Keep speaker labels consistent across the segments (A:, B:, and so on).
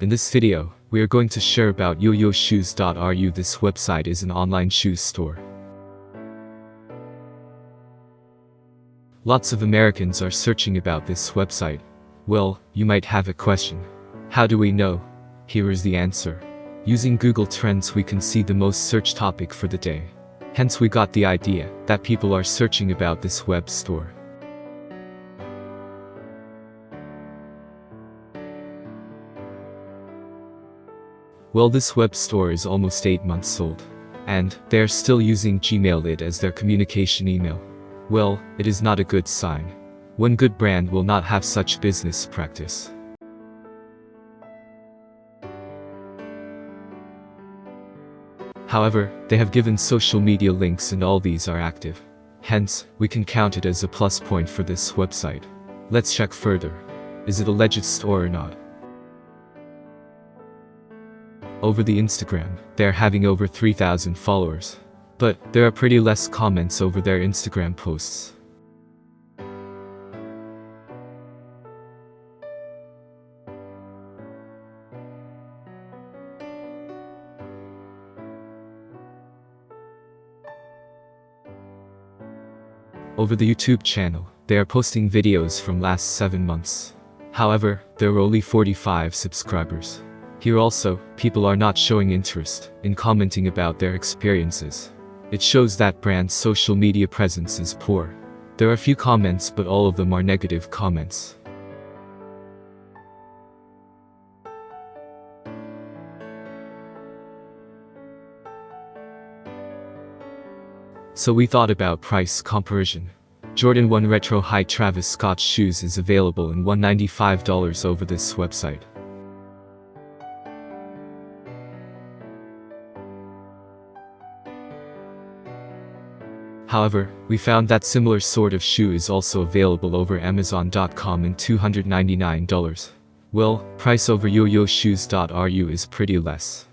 A: In this video, we are going to share about YoYo This website is an online shoes store. Lots of Americans are searching about this website. Well, you might have a question. How do we know? Here is the answer. Using Google Trends, we can see the most searched topic for the day. Hence we got the idea that people are searching about this web store. Well, this web store is almost 8 months old, and they are still using Gmail as their communication email. Well, it is not a good sign. One good brand will not have such business practice. However, they have given social media links and all these are active. Hence, we can count it as a plus point for this website. Let's check further. Is it a legit store or not? Over the Instagram, they are having over 3,000 followers. But there are pretty less comments over their Instagram posts. Over the YouTube channel, they are posting videos from last 7 months. However, there are only 45 subscribers. Here also, people are not showing interest in commenting about their experiences. It shows that brand's social media presence is poor. There are few comments, but all of them are negative comments. So we thought about price comparison. Jordan 1 Retro High Travis Scott shoes is available in $195 over this website. However, we found that similar sort of shoe is also available over Amazon.com in $299. Well, price over YoYo is pretty less.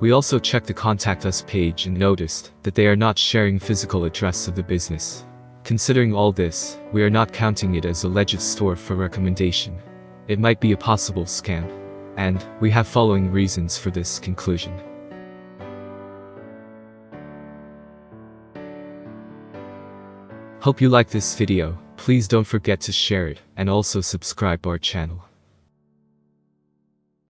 A: We also checked the Contact Us page and noticed that they are not sharing physical address of the business. Considering all this, we are not counting it as a legit store for recommendation. It might be a possible scam. And we have following reasons for this conclusion. Hope you like this video. Please don't forget to share it and also subscribe our channel.